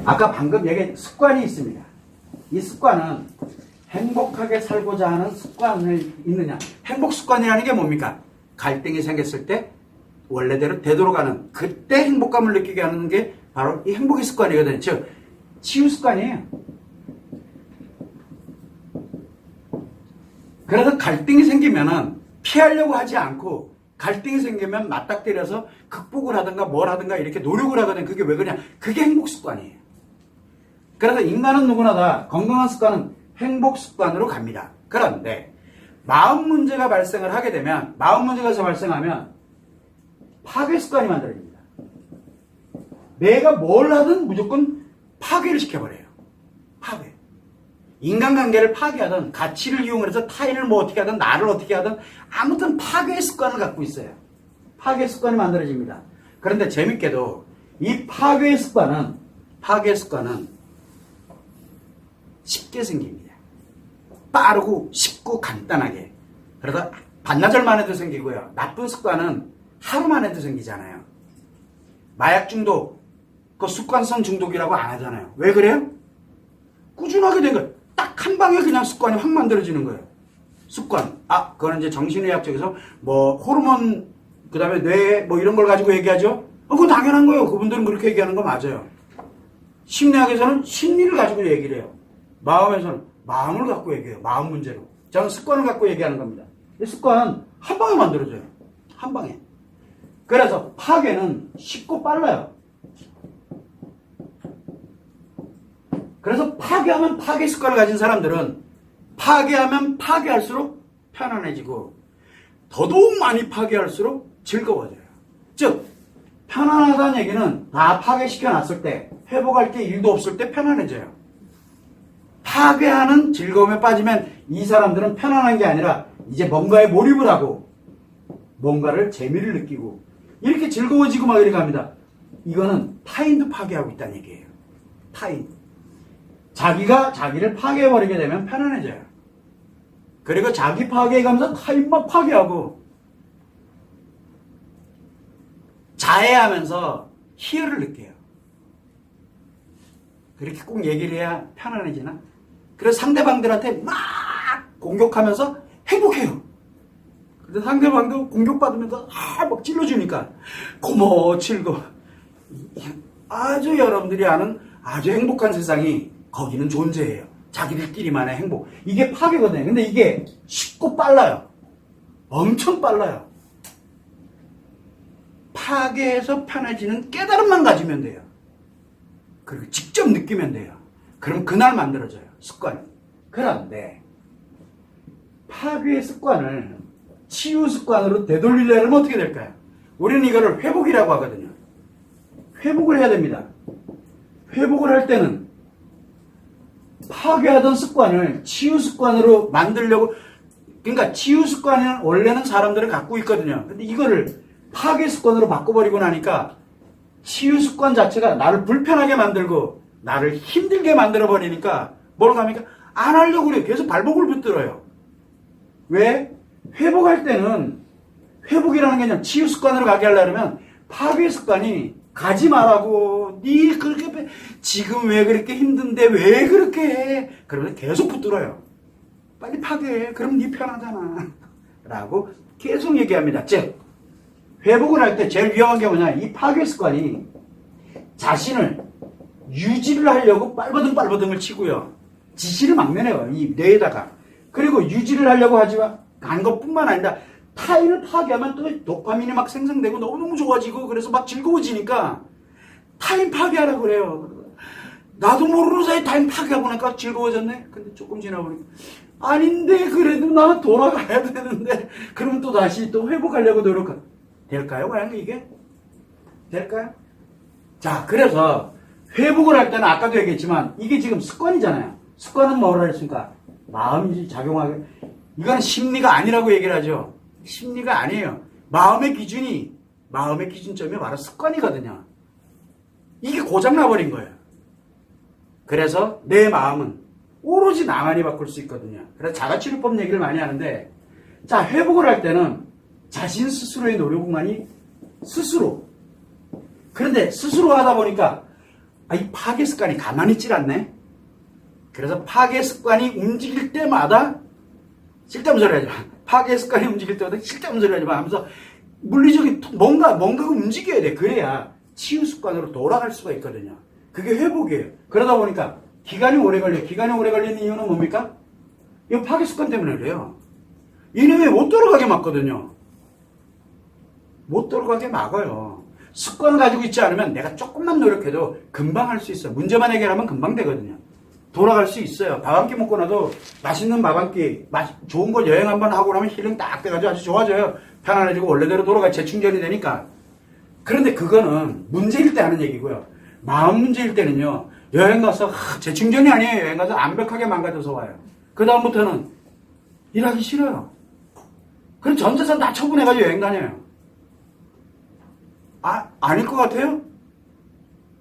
아까 방금 얘기한 습관이 있습니다. 이 습관은 행복하게 살고자 하는 습관을 있느냐. 행복 습관이라는 게 뭡니까? 갈등이 생겼을 때 원래대로 되돌아가는, 그때 행복감을 느끼게 하는 게 바로 이 행복의 습관이거든요. 즉 치유 습관이에요. 그래서 갈등이 생기면은 피하려고 하지 않고, 갈등이 생기면 맞닥뜨려서 극복을 하든가 뭘 하든가 이렇게 노력을 하거든요. 그게 왜 그러냐? 그게 행복 습관이에요. 그래서 인간은 누구나 다 건강한 습관은 행복 습관으로 갑니다. 그런데 마음 문제가 발생을 하게 되면, 마음 문제가 발생하면 파괴 습관이 만들어집니다. 내가 뭘 하든 무조건 파괴를 시켜버려요. 파괴. 인간관계를 파괴하든, 가치를 이용해서 타인을 뭐 어떻게 하든, 나를 어떻게 하든, 아무튼 파괴 습관을 갖고 있어요. 파괴 습관이 만들어집니다. 그런데 재밌게도 이 파괴 습관은 쉽게 생깁니다. 빠르고 쉽고 간단하게. 그래서 반나절 만에도 생기고요. 나쁜 습관은 하루 만에도 생기잖아요. 마약 중독, 그 습관성 중독이라고 안 하잖아요. 왜 그래요? 꾸준하게 된 거예요. 딱 한 방에 그냥 습관이 확 만들어지는 거예요. 습관. 그거는 이제 정신의학 쪽에서 뭐 호르몬, 그 다음에 뇌, 뭐 이런 걸 가지고 얘기하죠? 그건 당연한 거예요. 그분들은 그렇게 얘기하는 거 맞아요. 심리학에서는 심리를 가지고 얘기를 해요. 마음에서는 마음을 갖고 얘기해요. 마음 문제로. 저는 습관을 갖고 얘기하는 겁니다. 이 습관은 한 방에 만들어져요. 한 방에. 그래서 파괴는 쉽고 빨라요. 그래서 파괴하면 파괴 습관을 가진 사람들은 파괴하면 파괴할수록 편안해지고, 더더욱 많이 파괴할수록 즐거워져요. 즉 편안하다는 얘기는 다 파괴시켜 놨을 때, 회복할 게 일도 없을 때 편안해져요. 파괴하는 즐거움에 빠지면 이 사람들은 편안한 게 아니라 이제 뭔가에 몰입을 하고 뭔가를 재미를 느끼고 이렇게 즐거워지고 막 이렇게 합니다. 이거는 타인도 파괴하고 있다는 얘기예요. 타인. 자기가 자기를 파괴해버리게 되면 편안해져요. 그리고 자기 파괴해가면서 타인 막 파괴하고, 자해하면서 희열을 느껴요. 그렇게 꼭 얘기를 해야 편안해지나? 그래서 상대방들한테 막 공격하면서 행복해요. 근데 상대방도 공격받으면서 막 찔러주니까 고마워, 즐거워. 아주 여러분들이 아는 아주 행복한 세상이 거기는 존재해요. 자기들끼리만의 행복. 이게 파괴거든요. 근데 이게 쉽고 빨라요. 엄청 빨라요. 파괴해서 편해지는 깨달음만 가지면 돼요. 그리고 직접 느끼면 돼요. 그럼 그날 만들어져요. 습관이. 그런데 파괴의 습관을 치유 습관으로 되돌리려면 어떻게 될까요? 우리는 이거를 회복이라고 하거든요. 회복을 해야 됩니다. 회복을 할 때는 파괴하던 습관을 치유 습관으로 만들려고, 그러니까 치유 습관은 원래는 사람들을 갖고 있거든요. 근데 이거를 파괴 습관으로 바꿔버리고 나니까 치유 습관 자체가 나를 불편하게 만들고 나를 힘들게 만들어버리니까 뭐라고 합니까? 안 하려고 그래요. 계속 발목을 붙들어요. 왜? 회복할 때는, 회복이라는 게 아니라 치유 습관으로 가게 하려면 파괴 습관이 가지 말라고, 니 그렇게 지금 왜 그렇게 힘든데 왜 그렇게 해? 그러면 계속 붙들어요. 빨리 파괴해. 그럼 니 편하잖아. 라고 계속 얘기합니다. 즉 회복을 할 때 제일 위험한 게 뭐냐, 이 파괴 습관이 자신을 유지를 하려고 빨버등을 치고요, 지시를 막내내요, 이 뇌에다가. 그리고 유지를 하려고 하지만 한 것뿐만 아니라 타인을 파괴하면 또 도파민이 막 생성되고 너무너무 좋아지고, 그래서 막 즐거워지니까 타인 파괴하라고 그래요. 나도 모르는 사이에 타인 파괴하고 나니까 즐거워졌네. 근데 조금 지나보니까 아닌데, 그래도 나 돌아가야 되는데, 그러면 또 다시 또 회복하려고 노력하. 될까요? 과연 이게? 될까요? 자, 그래서 회복을 할 때는 아까도 얘기했지만 이게 지금 습관이잖아요. 습관은 뭐라 했습니까? 마음이 작용하게. 이건 심리가 아니라고 얘기를 하죠. 심리가 아니에요. 마음의 기준점이 바로 습관이거든요. 이게 고장나버린 거예요. 그래서 내 마음은 오로지 나만이 바꿀 수 있거든요. 그래서 자가치료법 얘기를 많이 하는데, 자, 회복을 할 때는 자신 스스로의 노력만이 스스로. 그런데 스스로 하다 보니까 이 파괴 습관이 가만히 있질 않네. 그래서 파괴 습관이 움직일 때마다 쓸데없는 소리 하지 마. 파괴 습관이 움직일 때마다 쓸데없는 소리 하지 마 하면서 물리적인 뭔가가 움직여야 돼. 그래야 치유 습관으로 돌아갈 수가 있거든요. 그게 회복이에요. 그러다 보니까 기간이 오래 걸려요. 기간이 오래 걸리는 이유는 뭡니까? 이 파괴 습관 때문에 그래요. 얘네 왜 못 돌아가게 막거든요. 못 돌아가게 막아요. 습관을 가지고 있지 않으면 내가 조금만 노력해도 금방 할 수 있어요. 문제만 해결하면 금방 되거든요. 돌아갈 수 있어요. 밥 한 끼 먹고 나도 맛있는 밥 한 끼, 좋은 거 여행 한번 하고 나면 힐링 딱 돼가지고 아주 좋아져요. 편안해지고 원래대로 돌아가 재충전이 되니까. 그런데 그거는 문제일 때 하는 얘기고요. 마음 문제일 때는요. 여행 가서 재충전이 아니에요. 여행 가서 완벽하게 망가져서 와요. 그 다음부터는 일하기 싫어요. 그럼 전 재산 다 처분해가지고 여행 다녀요. 아닐 것 같아요?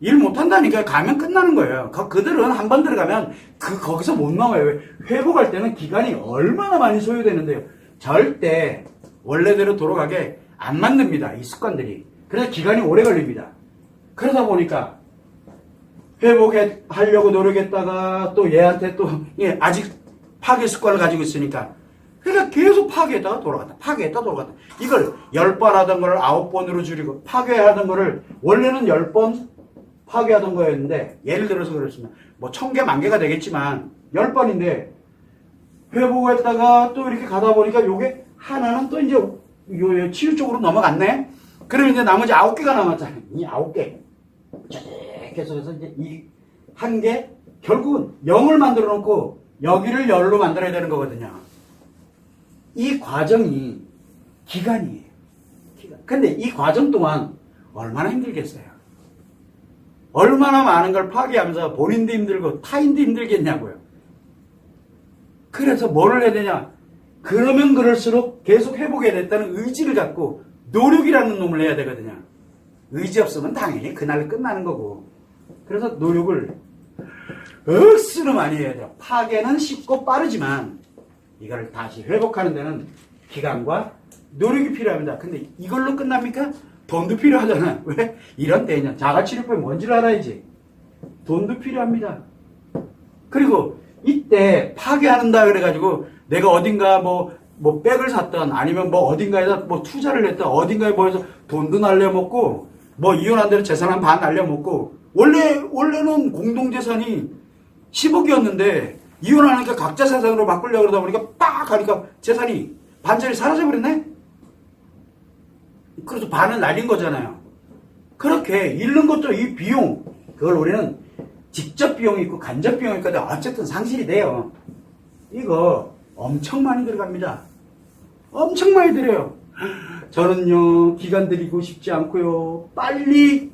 일 못한다니까. 가면 끝나는 거예요. 그들은 한 번 들어가면 거기서 못 나와요. 왜? 회복할 때는 기간이 얼마나 많이 소요되는데요. 절대 원래대로 돌아가게 안 만듭니다. 이 습관들이. 그래서 기간이 오래 걸립니다. 그러다 보니까 회복하려고 노력했다가 또 얘한테 또 아직 파괴 습관을 가지고 있으니까 그러니까 계속 파괴했다가 돌아갔다. 파괴했다가 돌아갔다. 이걸 10번 하던 거를 9번으로 줄이고 파괴하던 거를 원래는 10번 파괴하던 거였는데 예를 들어서 그렇습니다. 뭐 1000개, 10,000개가 되겠지만 10번인데 회복했다가 또 이렇게 가다 보니까 요게 하나는 또 이제 요 치유 쪽으로 넘어갔네. 그러면 이제 나머지 9개가 남았잖아요. 이 9개. 계속해서 이제 이 한 개 결국은 0을 만들어 놓고 여기를 열로 만들어야 되는 거거든요. 이 과정이 기간이에요. 근데 이 과정 동안 얼마나 힘들겠어요. 얼마나 많은 걸 파괴하면서 본인도 힘들고 타인도 힘들겠냐고요. 그래서 뭐를 해야 되냐. 그러면 그럴수록 계속 회복해야 됐다는 의지를 갖고 노력이라는 놈을 해야 되거든요. 의지 없으면 당연히 그날 끝나는 거고. 그래서 노력을 억수로 많이 해야 돼요. 파괴는 쉽고 빠르지만 이걸 다시 회복하는 데는 기간과 노력이 필요합니다. 근데 이걸로 끝납니까? 돈도 필요하잖아. 왜? 이런 때냐. 자가치료법이 뭔지를 알아야지. 돈도 필요합니다. 그리고 이때 파괴한다 그래가지고 내가 어딘가 뭐 백을 샀던 아니면 뭐 어딘가에다 뭐 투자를 했던 어딘가에 뭐 해서 돈도 날려먹고 뭐 이혼한 대로 재산 한 반 날려먹고 원래는 공동재산이 10억이었는데 이혼하니까 각자 재산으로 바꾸려고 그러다 보니까 빡 하니까 재산이 반절이 사라져버렸네? 그래서 반을 날린 거잖아요. 그렇게 잃는 것도 이 비용, 그걸 우리는 직접 비용이 있고 간접 비용이 있거든. 어쨌든 상실이 돼요. 이거 엄청 많이 들어갑니다. 엄청 많이 들어요. 저는요, 기간 들이고 싶지 않고요. 빨리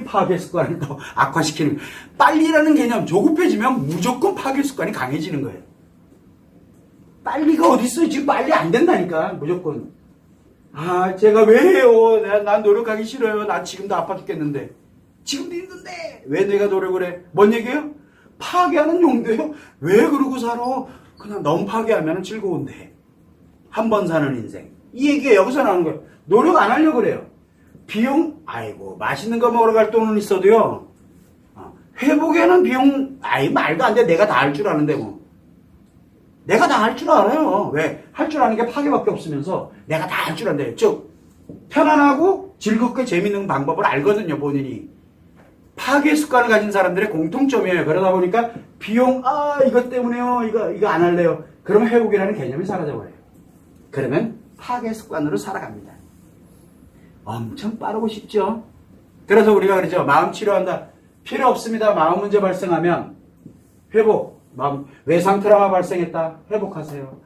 파괴 습관을 또 악화시키는. 빨리라는 개념, 조급해지면 무조건 파괴 습관이 강해지는 거예요. 빨리가 어디 있어요? 지금 빨리 안 된다니까, 무조건. 제가 왜 해요? 난 노력하기 싫어요. 나 지금도 아파 죽겠는데. 지금도 힘든데. 왜 내가 노력을 해? 뭔 얘기예요? 파괴하는 용도예요? 왜 그러고 살아? 그냥 너무 파괴하면 즐거운데. 한 번 사는 인생. 이 얘기가 여기서 나오는 거예요. 노력 안 하려고 그래요. 비용? 아이고, 맛있는 거 먹으러 갈 돈은 있어도요. 회복에는 비용, 말도 안 돼. 내가 다 할 줄 아는데 뭐. 내가 다 할 줄 알아요. 왜? 할 줄 아는 게 파괴밖에 없으면서 내가 다 할 줄 안돼요. 즉, 편안하고 즐겁게 재밌는 방법을 알거든요, 본인이. 파괴 습관을 가진 사람들의 공통점이에요. 그러다 보니까 비용, 이것 때문에요. 이거 안 할래요. 그러면 회복이라는 개념이 사라져버려요. 그러면 파괴 습관으로 살아갑니다. 엄청 빠르고 쉽죠? 그래서 우리가 그러죠. 마음 치료한다. 필요 없습니다. 마음 문제 발생하면 회복. 외상 트라우마 발생했다. 회복하세요.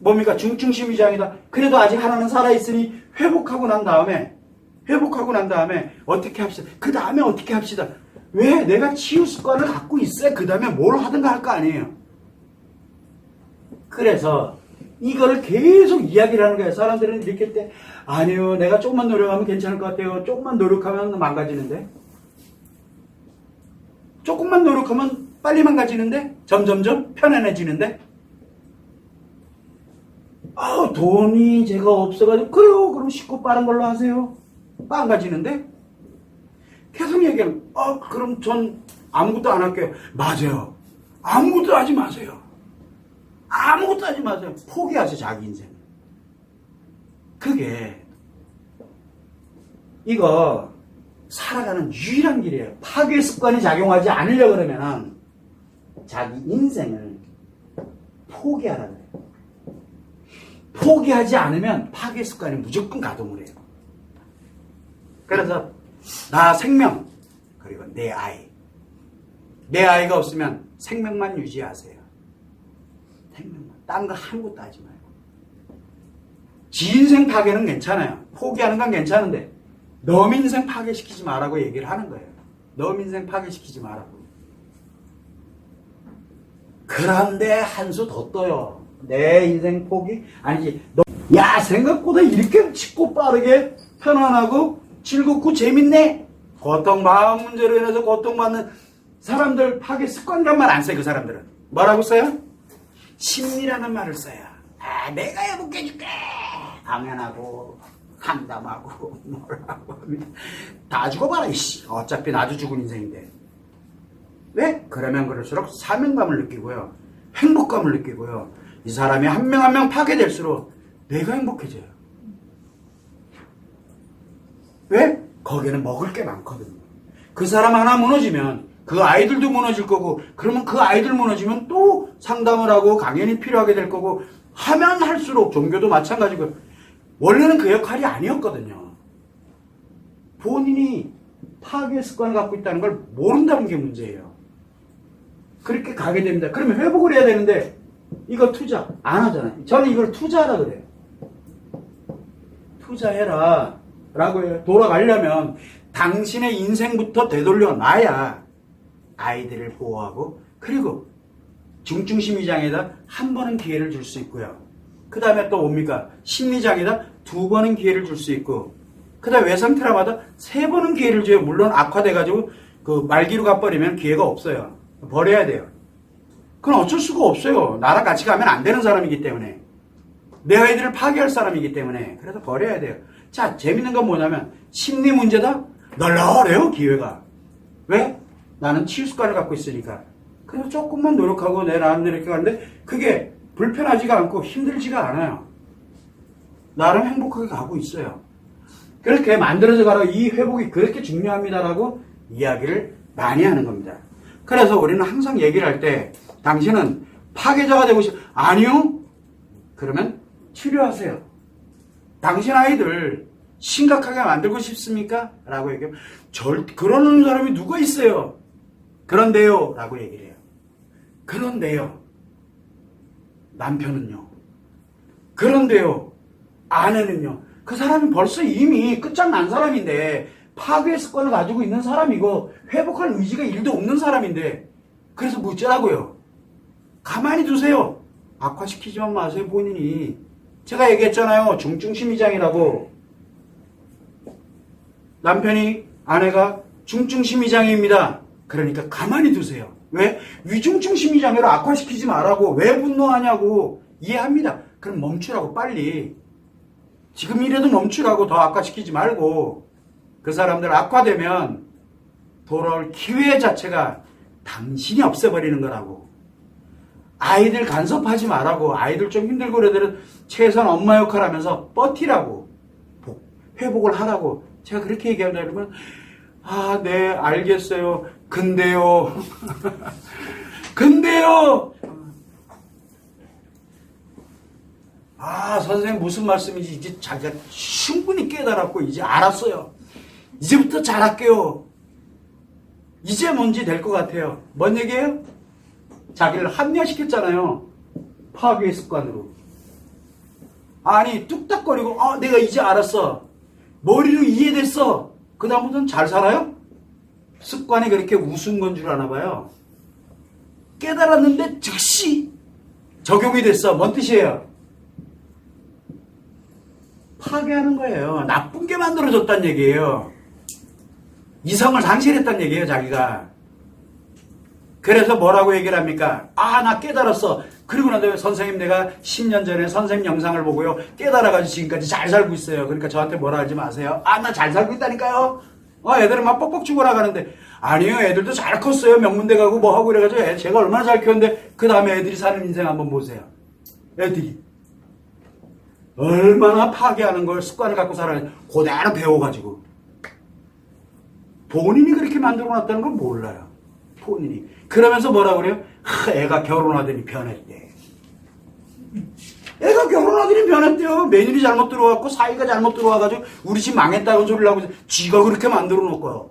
뭡니까? 중증심이장이다. 그래도 아직 하나는 살아있으니 회복하고 난 다음에 어떻게 합시다. 그 다음에 어떻게 합시다. 왜? 내가 치유 습관을 갖고 있어야 그 다음에 뭘 하든가 할 거 아니에요. 그래서 이걸 계속 이야기를 하는 거예요. 사람들은 이렇게 할 때 아니요. 내가 조금만 노력하면 괜찮을 것 같아요. 조금만 노력하면 망가지는데. 조금만 노력하면 빨리 망가지는데? 점점점 편안해지는데? 돈이 제가 없어가지고 그래요. 그럼 쉽고 빠른 걸로 하세요. 망가지는데? 계속 얘기하면, 그럼 전 아무것도 안 할게요. 맞아요. 아무것도 하지 마세요. 아무것도 하지 마세요. 포기하세요, 자기 인생. 그게, 이거, 살아가는 유일한 길이에요. 파괴 습관이 작용하지 않으려 그러면은, 자기 인생을 포기하라 그래요. 포기하지 않으면 파괴 습관이 무조건 가동을 해요. 그래서 나 생명 그리고 내 아이. 내 아이가 없으면 생명만 유지하세요. 생명만. 딴 거 아무것도 하지 말고. 지 인생 파괴는 괜찮아요. 포기하는 건 괜찮은데 너 인생 파괴시키지 말라고 얘기를 하는 거예요. 너 인생 파괴시키지 말라고. 그런데 한 수 더 떠요. 내 인생 포기? 아니지. 야, 생각보다 이렇게 쉽고 빠르게 편안하고 즐겁고 재밌네. 고통받은 문제로 인해서 고통받는 사람들 파괴 습관이란 말 안 써요. 그 사람들은 뭐라고 써요? 심리라는 말을 써요. 내가 회복해줄게. 당연하고 감담하고 뭐라고 다 죽어봐라 이씨. 어차피 나도 죽은 인생인데. 왜? 그러면 그럴수록 사명감을 느끼고요. 행복감을 느끼고요. 이 사람이 한 명 한 명 파괴될수록 내가 행복해져요. 왜? 거기는 먹을 게 많거든요. 그 사람 하나 무너지면 그 아이들도 무너질 거고, 그러면 그 아이들 무너지면 또 상담을 하고 강연이 필요하게 될 거고, 하면 할수록 종교도 마찬가지고, 원래는 그 역할이 아니었거든요. 본인이 파괴 습관을 갖고 있다는 걸 모른다는 게 문제예요. 그렇게 가게 됩니다. 그러면 회복을 해야 되는데 이거 투자 안 하잖아요. 저는 이걸 투자하라 그래요. 투자해라 라고 해요. 돌아가려면 당신의 인생부터 되돌려 놔야 아이들을 보호하고, 그리고 중증심리장애에다 한 번은 기회를 줄 수 있고요. 그 다음에 또 뭡니까? 심리장애에다 두 번은 기회를 줄 수 있고, 그 다음에 외상 트라우마다 세 번은 기회를 줘요. 물론 악화돼가지고 그 말기로 가버리면 기회가 없어요. 버려야 돼요. 그건 어쩔 수가 없어요. 나랑 같이 가면 안 되는 사람이기 때문에. 내 아이들을 파괴할 사람이기 때문에. 그래서 버려야 돼요. 자, 재밌는 건 뭐냐면 심리 문제다? 널널해요, 기회가. 왜? 나는 치유 습관을 갖고 있으니까. 그래서 조금만 노력하고 내 나름대로 이렇게 가는데 그게 불편하지가 않고 힘들지가 않아요. 나름 행복하게 가고 있어요. 그렇게 만들어져 가라. 이 회복이 그렇게 중요합니다라고 이야기를 많이 하는 겁니다. 그래서 우리는 항상 얘기를 할 때 당신은 파괴자가 되고 아니요? 그러면 치료하세요. 당신 아이들 심각하게 만들고 싶습니까? 라고 얘기하면 그러는 사람이 누가 있어요? 그런데요? 라고 얘기를 해요. 그런데요? 남편은요? 그런데요? 아내는요? 그 사람이 벌써 이미 끝장난 사람인데 파괴 습관을 가지고 있는 사람이고 회복할 의지가 1도 없는 사람인데 그래서 묻자라고요. 가만히 두세요. 악화시키지만 마세요, 본인이. 제가 얘기했잖아요. 중증심리장애라고. 남편이, 아내가 중증심리장애입니다. 그러니까 가만히 두세요. 왜? 위중증심리장애로 악화시키지 말라고. 왜 분노하냐고. 이해합니다. 그럼 멈추라고, 빨리. 지금 이래도 멈추라고. 더 악화시키지 말고. 그 사람들 악화되면 돌아올 기회 자체가 당신이 없애버리는 거라고. 아이들 간섭하지 말라고. 아이들 좀 힘들고 그래도 최소한 엄마 역할 하면서 버티라고. 회복을 하라고. 제가 그렇게 얘기한다 그러면 네, 알겠어요. 근데요. 근데요. 선생님 무슨 말씀인지 이제 자기가 충분히 깨달았고 이제 알았어요. 이제부터 잘할게요. 이제 뭔지 될 것 같아요. 뭔 얘기예요? 자기를 합리화시켰잖아요. 파괴 습관으로. 아니 뚝딱거리고 내가 이제 알았어. 머리로 이해됐어. 그 다음부터는 잘 살아요? 습관이 그렇게 우스운 건 줄 아나 봐요. 깨달았는데 즉시 적용이 됐어. 뭔 뜻이에요? 파괴하는 거예요. 나쁜 게 만들어졌다는 얘기예요. 이성을 상실했다는 얘기예요, 자기가. 그래서 뭐라고 얘기를 합니까? 나 깨달았어. 그리고 난 다음에 선생님 내가 10년 전에 선생님 영상을 보고요. 깨달아가지고 지금까지 잘 살고 있어요. 그러니까 저한테 뭐라 하지 마세요. 나 잘 살고 있다니까요. 애들은 막 뻑뻑 죽어나가는데, 아니요, 애들도 잘 컸어요. 명문대 가고 뭐 하고 이래가지고 제가 얼마나 잘 키웠는데, 그 다음에 애들이 사는 인생 한번 보세요. 애들이. 얼마나 파괴하는 걸 습관을 갖고 살아야 그대로 배워가지고. 본인이 그렇게 만들어 놨다는 걸 몰라요. 본인이. 그러면서 뭐라 그래요? 애가 결혼하더니 변했대. 애가 결혼하더니 변했대요. 며느리 잘못 들어왔고 사이가 잘못 들어와가지고 우리 집 망했다는 소리를 하고 지가 그렇게 만들어 놓고요.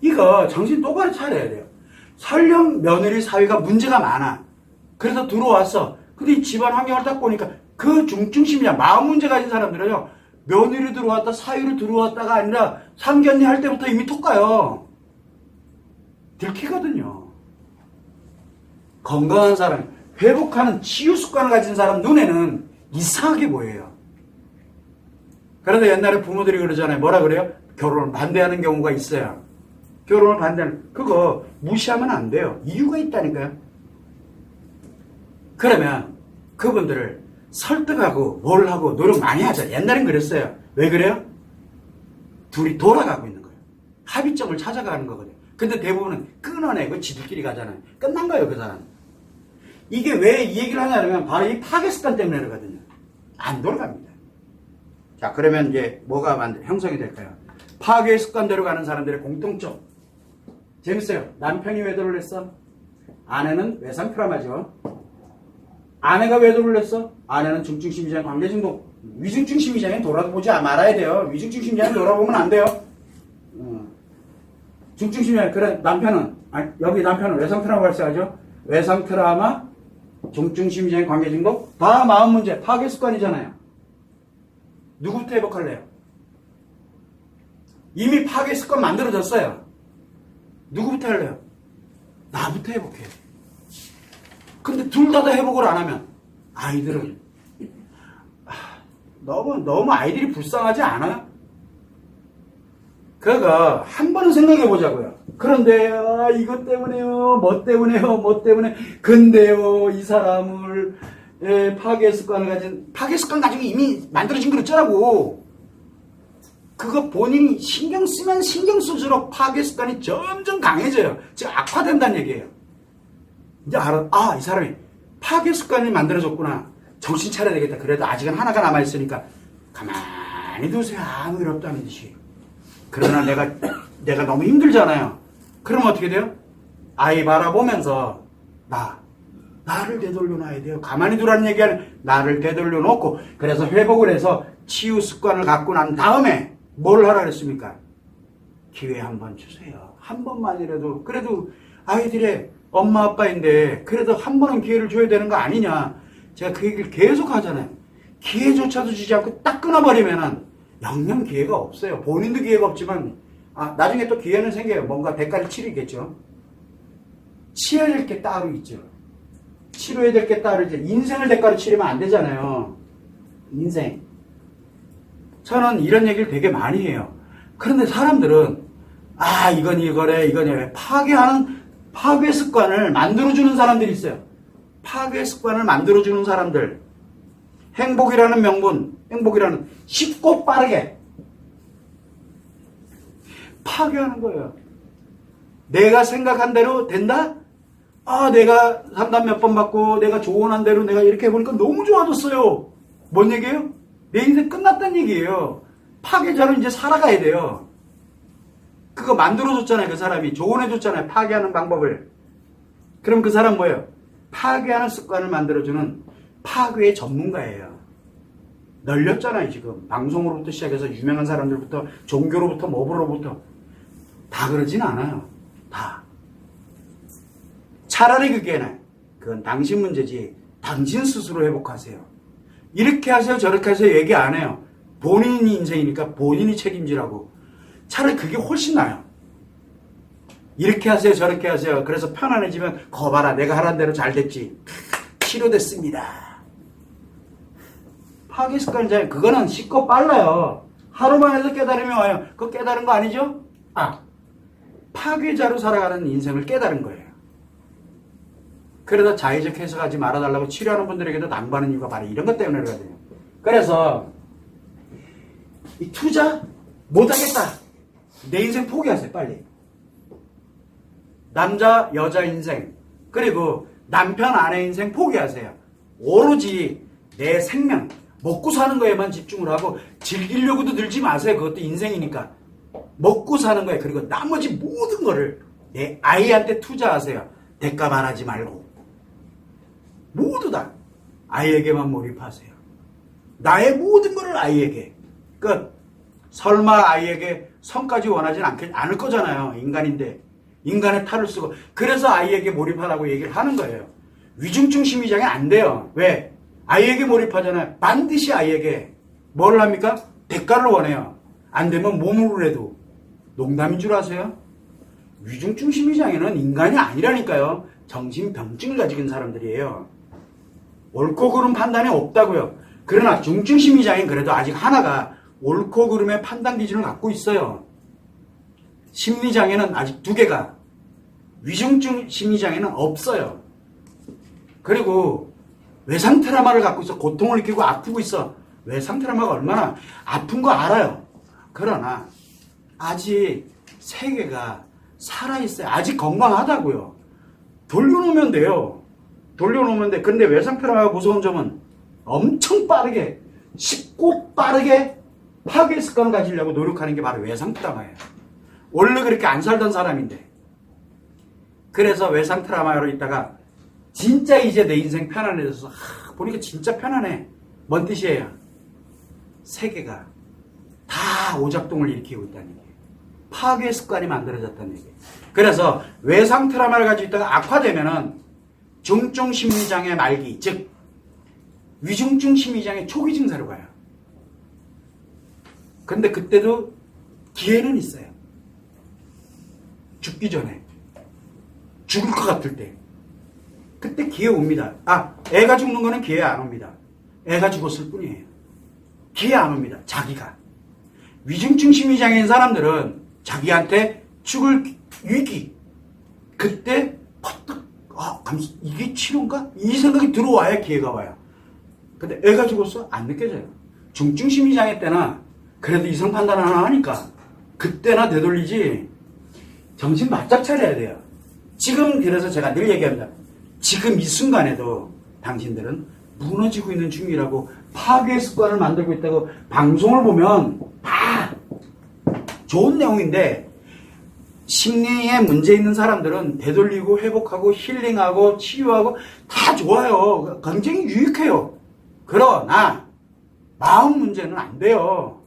이거 정신 똑바로 차려야 돼요. 설령 며느리 사위가 문제가 많아. 그래서 들어왔어. 근데 이 집안 환경을 딱 보니까 그 중증심이야. 마음 문제 가진 사람들은요. 며느리 들어왔다 사위로 들어왔다가 아니라 상견례 할 때부터 이미 톡 가요. 들키거든요. 건강한 사람, 회복하는 치유 습관을 가진 사람 눈에는 이상하게 보여요. 그래도 옛날에 부모들이 그러잖아요. 뭐라 그래요? 결혼을 반대하는 경우가 있어요. 결혼을 반대하는, 그거 무시하면 안 돼요. 이유가 있다니까요. 그러면 그분들을 설득하고 뭘 하고 노력 많이 하죠. 옛날엔 그랬어요. 왜 그래요? 둘이 돌아가고 있는 거예요. 합의점을 찾아가는 거거든요. 근데 대부분은 끊어내고 지들끼리 가잖아요. 끝난 거예요, 그 사람. 이게 왜 이 얘기를 하냐면 바로 이 파괴 습관 때문에 그러거든요. 안 돌아갑니다. 자, 그러면 이제 뭐가 형성이 될까요? 파괴 습관대로 가는 사람들의 공통점. 재밌어요. 남편이 외도를 했어? 아내는 외상트라우마죠. 아내가 외도를 했어? 아내는 중증심리장 관계중독. 위중증심리장에 돌아보지 말아야 돼요. 위중증심리장에 돌아보면 안 돼요. 중증심리장, 그래, 남편은, 여기 남편은 외상트라우마 발생하죠? 외상트라우마, 중증심리장 관계중독, 다 마음 문제, 파괴 습관이잖아요. 누구부터 회복할래요? 이미 파괴 습관 만들어졌어요. 누구부터 할래요? 나부터 회복해요. 근데 둘 다 회복을 안 하면 아이들은 너무 아이들이 불쌍하지 않아요? 그러니까 한 번은 생각해 보자고요. 그런데 이것 때문에요. 뭐 때문에 근데요 이 사람을 파괴 습관 가지고 이미 만들어진 걸 어쩌라고. 그거 본인이 신경 쓰면 신경 쓸수록 파괴 습관이 점점 강해져요. 즉 악화된다는 얘기예요. 이제 알아. 이 사람이 파괴 습관이 만들어졌구나. 정신 차려야 되겠다. 그래도 아직은 하나가 남아있으니까 가만히 두세요. 아무 일 없다는 듯이. 그러나 내가 너무 힘들잖아요. 그러면 어떻게 돼요? 아이 바라보면서 나를 되돌려놔야 돼요. 가만히 두라는 얘기는 나를 되돌려놓고, 그래서 회복을 해서 치유 습관을 갖고 난 다음에 뭘 하라 그랬습니까? 기회 한번 주세요. 한 번만이라도. 그래도 아이들의 엄마 아빠인데 그래도 한 번은 기회를 줘야 되는 거 아니냐. 제가 그 얘기를 계속 하잖아요. 기회조차도 주지 않고 딱 끊어버리면은 영영 기회가 없어요. 본인도 기회가 없지만 나중에 또 기회는 생겨요. 뭔가 대가를 치르겠죠. 치러야 될 게 따로 있죠. 치러야 될 게 따로 있죠. 인생을 대가로 치르면 안 되잖아요. 인생. 저는 이런 얘기를 되게 많이 해요. 그런데 사람들은 이건 이거래 파괴 습관을 만들어주는 사람들이 있어요. 파괴 습관을 만들어주는 사람들. 행복이라는 명분, 쉽고 빠르게 파괴하는 거예요. 내가 생각한 대로 된다? 내가 상담 몇 번 받고 내가 조언한 대로 내가 이렇게 해보니까 너무 좋아졌어요. 뭔 얘기예요? 내 인생 끝났다는 얘기예요. 파괴자로 이제 살아가야 돼요. 그거 만들어줬잖아요. 그 사람이 조언해줬잖아요. 파괴하는 방법을. 그럼 그 사람 뭐예요? 파괴하는 습관을 만들어주는 파괴의 전문가예요. 널렸잖아요. 지금 방송으로부터 시작해서 유명한 사람들부터 종교로부터 뭐로부터 다 그러진 않아요. 다. 차라리 그건 당신 문제지. 당신 스스로 회복하세요. 이렇게 하세요 저렇게 하세요 얘기 안 해요. 본인이 인생이니까 본인이 책임지라고. 차라리 그게 훨씬 나아요. 이렇게 하세요 저렇게 하세요. 그래서 편안해지면 거봐라 내가 하라는 대로 잘 됐지. 치료됐습니다. 파괴 습관이잖아요. 그거는 쉽고 빨라요. 하루만 해서 깨달으면 와요. 그거 깨달은 거 아니죠? 파괴자로 살아가는 인생을 깨달은 거예요. 그래서 자의적 해석하지 말아달라고 치료하는 분들에게도 낭비하는 이유가 바로 이런 것 때문에 그러거든요. 그래서 이 투자, 못하겠다. 내 인생 포기하세요, 빨리. 남자, 여자 인생, 그리고 남편, 아내 인생 포기하세요. 오로지 내 생명, 먹고 사는 거에만 집중을 하고 즐기려고도 들지 마세요. 그것도 인생이니까. 먹고 사는 거에, 그리고 나머지 모든 거를 내 아이한테 투자하세요. 대가 바라지 말고. 모두 다 아이에게만 몰입하세요. 나의 모든 거를 아이에게. 끝. 설마 아이에게 성까지 원하진 않을 거잖아요. 인간인데. 인간의 탈을 쓰고. 그래서 아이에게 몰입하라고 얘기를 하는 거예요. 위중증 심리장애 안 돼요. 왜? 아이에게 몰입하잖아요. 반드시 아이에게 뭘 합니까? 대가를 원해요. 안 되면 몸으로 해도. 농담인 줄 아세요? 위중증 심리장애는 인간이 아니라니까요. 정신병증을 가지고 있는 사람들이에요. 옳고 그름 판단이 없다고요. 그러나 중증 심리장애는 그래도 아직 하나가 옳고 그름의 판단 기준을 갖고 있어요. 심리장애는 아직 2개가, 위중증 심리장애는 없어요. 그리고 외상 트라우마를 갖고 있어. 고통을 느끼고 아프고 있어. 외상 트라우마가 얼마나 아픈 거 알아요. 그러나 아직 세계가 살아있어요. 아직 건강하다고요. 돌려놓으면 돼요. 돌려놓으면 돼. 그런데 외상 트라우마가 무서운 점은 엄청 빠르게, 쉽고 빠르게 파괴 습관을 가지려고 노력하는 게 바로 외상 트라우마예요. 원래 그렇게 안 살던 사람인데. 그래서 외상 트라우마로 있다가 진짜 이제 내 인생 편안해져서 보니까 진짜 편안해. 뭔 뜻이에요? 세계가 다 오작동을 일으키고 있다는 얘기예요. 파괴 습관이 만들어졌다는 얘기예요. 그래서 외상 트라우마를 가지고 있다가 악화되면은 중증 심리장애 말기, 즉 위중증 심리장애 초기 증세로 가요. 근데 그때도 기회는 있어요. 죽기 전에. 죽을 것 같을 때. 그때 기회 옵니다. 애가 죽는 거는 기회 안 옵니다. 애가 죽었을 뿐이에요. 기회 안 옵니다. 자기가. 위중증 심리장애인 사람들은 자기한테 죽을 위기. 그때 퍼뜩 이게 치료인가? 이 생각이 들어와야 기회가 와요. 근데 애가 죽었어? 안 느껴져요. 중증 심리장애 때나 그래도 이성 판단 하나 하니까 그때나 되돌리지 정신 바짝 차려야 돼요. 지금 그래서 제가 늘 얘기합니다. 지금 이 순간에도 당신들은 무너지고 있는 중이라고, 파괴 습관을 만들고 있다고. 방송을 보면 다 좋은 내용인데 심리에 문제 있는 사람들은 되돌리고 회복하고 힐링하고 치유하고 다 좋아요. 굉장히 유익해요. 그러나 마음 문제는 안 돼요.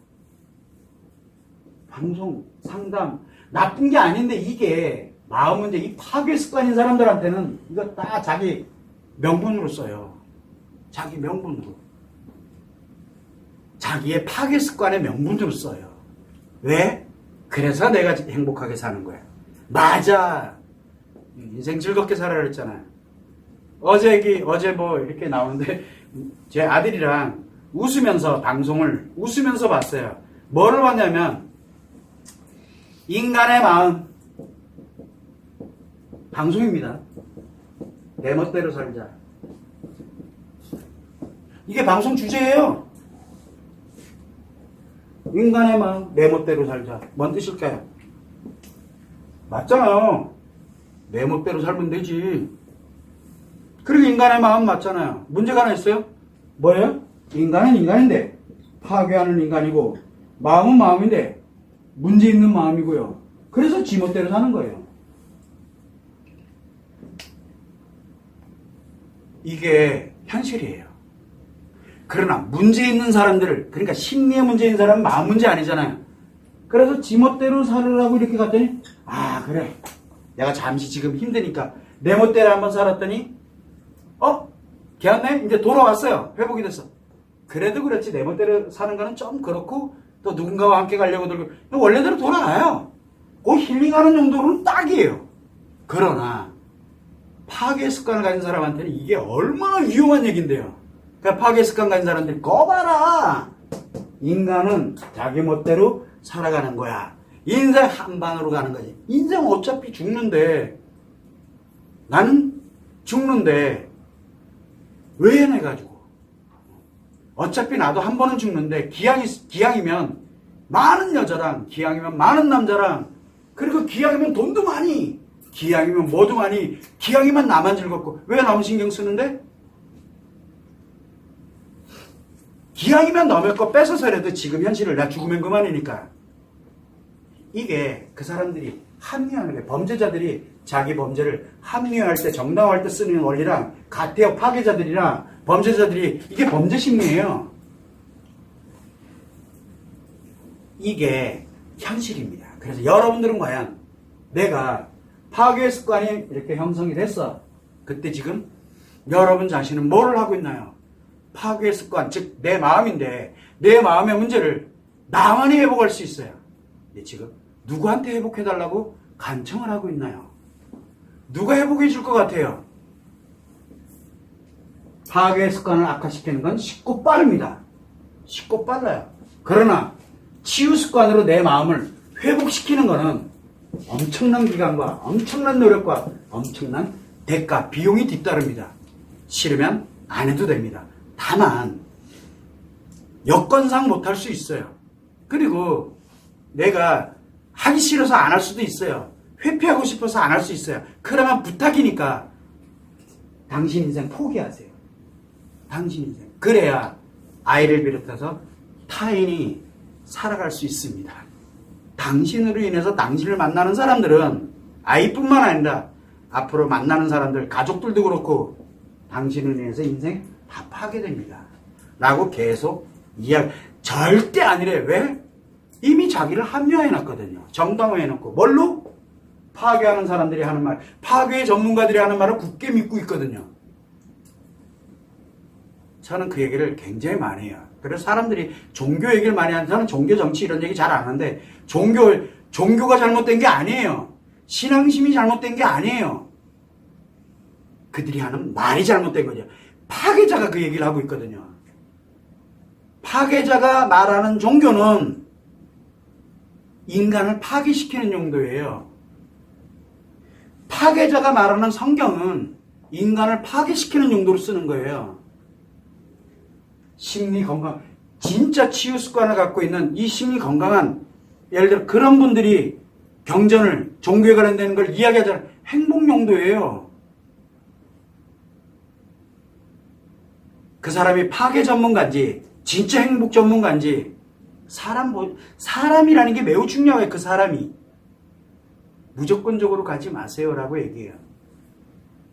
방송, 상담 나쁜 게 아닌데 이게 마음 문제, 이 파괴 습관인 사람들한테는 이거 다 자기 명분으로 써요. 자기 명분으로. 자기의 파괴 습관의 명분으로 써요. 왜? 그래서 내가 행복하게 사는 거야. 맞아. 인생 즐겁게 살아야 했잖아요. 어제 뭐 이렇게 나오는데 제 아들이랑 웃으면서 방송을 웃으면서 봤어요. 뭐를 봤냐면 인간의 마음 방송입니다. 내 멋대로 살자. 이게 방송 주제예요. 인간의 마음 내 멋대로 살자. 뭔 뜻일까요? 맞잖아요. 내 멋대로 살면 되지. 그리고 인간의 마음 맞잖아요. 문제가 하나 있어요. 뭐예요? 인간은 인간인데 파괴하는 인간이고, 마음은 마음인데 문제 있는 마음이고요. 그래서 지 멋대로 사는 거예요. 이게 현실이에요. 그러나 문제 있는 사람들을, 그러니까 심리에 문제 있는 사람은 마음 문제 아니잖아요. 그래서 지 멋대로 살으라고 이렇게 갔더니 그래, 내가 잠시 지금 힘드니까 내 멋대로 한번 살았더니 걔한테 이제 돌아왔어요. 회복이 됐어. 그래도 그렇지, 내 멋대로 사는 거는 좀 그렇고, 또 누군가와 함께 가려고 들고 원래대로 돌아가요. 그 힐링하는 정도로는 딱이에요. 그러나 파괴 습관을 가진 사람한테는 이게 얼마나 위험한 얘기인데요. 그러니까 파괴 습관 가진 사람들이 꺼봐라. 인간은 자기 멋대로 살아가는 거야. 인생 한방으로 가는 거지. 인생 어차피 죽는데, 나는 죽는데 왜 내가지고, 어차피 나도 한 번은 죽는데 기양이면 많은 여자랑, 기왕이면 많은 남자랑, 그리고 기왕이면 돈도 많이, 기왕이면 뭐도 많이, 기왕이면 나만 즐겁고. 왜 남 신경 쓰는데? 기왕이면 남의 거 뺏어서라도 지금 현실을 나 죽으면 그만이니까. 이게 그 사람들이 합리화하는 게, 범죄자들이 자기 범죄를 합리화할 때, 정당화할 때 쓰는 원리랑 가태업 파괴자들이랑 범죄자들이, 이게 범죄 심리예요. 이게 현실입니다. 그래서 여러분들은 과연 내가 파괴 습관이 이렇게 형성이 됐어. 그때 지금 여러분 자신은 뭐를 하고 있나요? 파괴 습관, 즉 내 마음인데 내 마음의 문제를 나만이 회복할 수 있어요. 근데 지금 누구한테 회복해달라고 간청을 하고 있나요? 누가 회복해 줄 것 같아요? 파괴 습관을 악화시키는 건 쉽고 빠릅니다. 쉽고 빨라요. 그러나 치유 습관으로 내 마음을 회복시키는 것은 엄청난 기간과 엄청난 노력과 엄청난 대가, 비용이 뒤따릅니다. 싫으면 안 해도 됩니다. 다만 여건상 못할 수 있어요. 그리고 내가 하기 싫어서 안 할 수도 있어요. 회피하고 싶어서 안 할 수 있어요. 그러면 부탁이니까 당신 인생 포기하세요. 당신 인생. 그래야 아이를 비롯해서 타인이 살아갈 수 있습니다. 당신으로 인해서 당신을 만나는 사람들은 아이뿐만 아니라 앞으로 만나는 사람들, 가족들도 그렇고 당신을 인해서 인생 다 파괴됩니다. 라고 계속 이야기. 절대 아니래. 왜? 이미 자기를 합리화해놨거든요. 정당화해놓고. 뭘로? 파괴하는 사람들이 하는 말, 파괴 전문가들이 하는 말을 굳게 믿고 있거든요. 저는 그 얘기를 굉장히 많이 해요. 그래서 사람들이 종교 얘기를 많이 하는데, 저는 종교 정치 이런 얘기 잘 안 하는데, 종교가 잘못된 게 아니에요. 신앙심이 잘못된 게 아니에요. 그들이 하는 말이 잘못된 거죠. 파괴자가 그 얘기를 하고 있거든요. 파괴자가 말하는 종교는 인간을 파괴시키는 용도예요. 파괴자가 말하는 성경은 인간을 파괴시키는 용도로 쓰는 거예요. 심리 건강, 진짜 치유 습관을 갖고 있는 이 심리 건강한, 예를 들어 그런 분들이 경전을, 종교에 관련된 걸 이야기하잖아요. 행복 용도예요. 그 사람이 파괴 전문가인지 진짜 행복 전문가인지, 사람이라는 게 매우 중요해요. 그 사람이 무조건적으로 가지 마세요라고 얘기해요.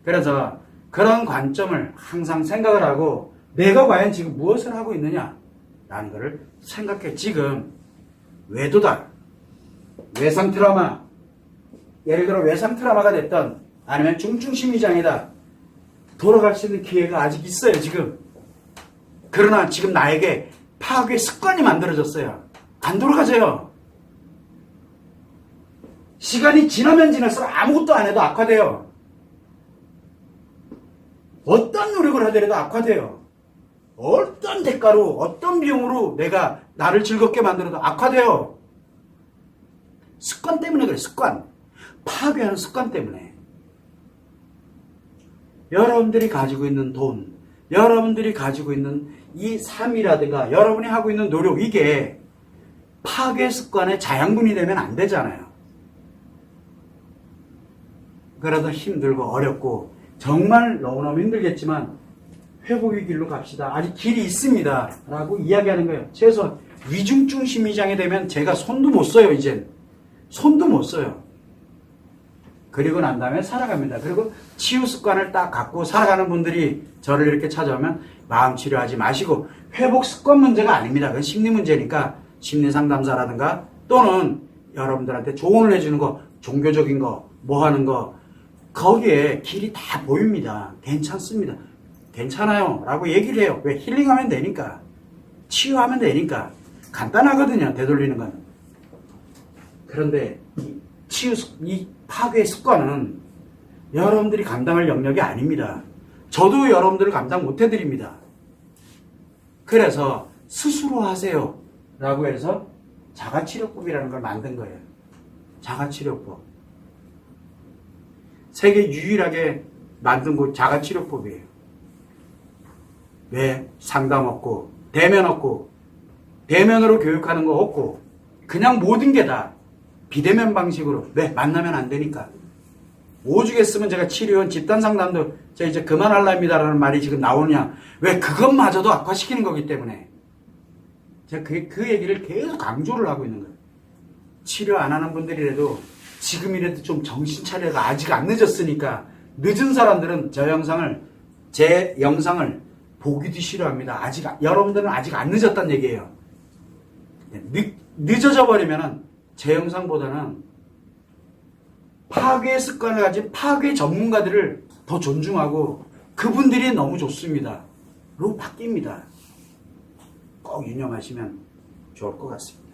그래서 그런 관점을 항상 생각을 하고, 내가 과연 지금 무엇을 하고 있느냐라는 것을 생각해. 지금 외도다, 외상 트라우마, 예를 들어 외상 트라우마가 됐던, 아니면 중증심리장애다, 돌아갈 수 있는 기회가 아직 있어요. 지금. 그러나 지금 나에게 파괴 습관이 만들어졌어요. 안 돌아가져요. 시간이 지나면 지날수록 아무것도 안 해도 악화돼요. 어떤 노력을 하더라도 악화돼요. 어떤 대가로, 어떤 비용으로 내가 나를 즐겁게 만들어도 악화돼요. 습관 때문에 그래. 습관. 파괴하는 습관 때문에. 여러분들이 가지고 있는 돈, 여러분들이 가지고 있는 이 삶이라든가 여러분이 하고 있는 노력, 이게 파괴 습관의 자양분이 되면 안 되잖아요. 그래도 힘들고 어렵고 정말 너무너무 힘들겠지만 회복의 길로 갑시다. 아직 길이 있습니다. 라고 이야기하는 거예요. 최소한 위중증 심리장애 되면 제가 손도 못 써요. 이젠 손도 못 써요. 그리고 난 다음에 살아갑니다. 그리고 치유 습관을 딱 갖고 살아가는 분들이 저를 이렇게 찾아오면 마음 치료하지 마시고, 회복 습관 문제가 아닙니다. 그건 심리 문제니까 심리 상담사라든가 또는 여러분들한테 조언을 해주는 거, 종교적인 거, 뭐 하는 거, 거기에 길이 다 보입니다. 괜찮습니다. 괜찮아요. 라고 얘기를 해요. 왜? 힐링하면 되니까. 치유하면 되니까. 간단하거든요. 되돌리는 건. 그런데 이 파괴 습관은 여러분들이 감당할 영역이 아닙니다. 저도 여러분들을 감당 못 해드립니다. 그래서 스스로 하세요. 라고 해서 자가치료법이라는 걸 만든 거예요. 자가치료법. 세계 유일하게 만든 곳 자가치료법이에요. 왜? 상담 없고, 대면 없고, 대면으로 교육하는 거 없고, 그냥 모든 게 다 비대면 방식으로. 왜? 만나면 안 되니까. 오죽했으면 제가 치료원 집단상담도 제가 이제 그만할랍니다라는 말이 지금 나오냐. 왜? 그것마저도 악화시키는 거기 때문에. 제가 그 얘기를 계속 강조를 하고 있는 거예요. 치료 안 하는 분들이라도 지금이라도 좀 정신 차려가 아직 안 늦었으니까 늦은 사람들은 제 영상을 보기도 싫어합니다. 여러분들은 아직 안 늦었다는 얘기예요. 늦어져 버리면은 제 영상보다는 파괴 습관을 가진 파괴 전문가들을 더 존중하고 그분들이 너무 좋습니다. 로 바뀝니다. 꼭 유념하시면 좋을 것 같습니다.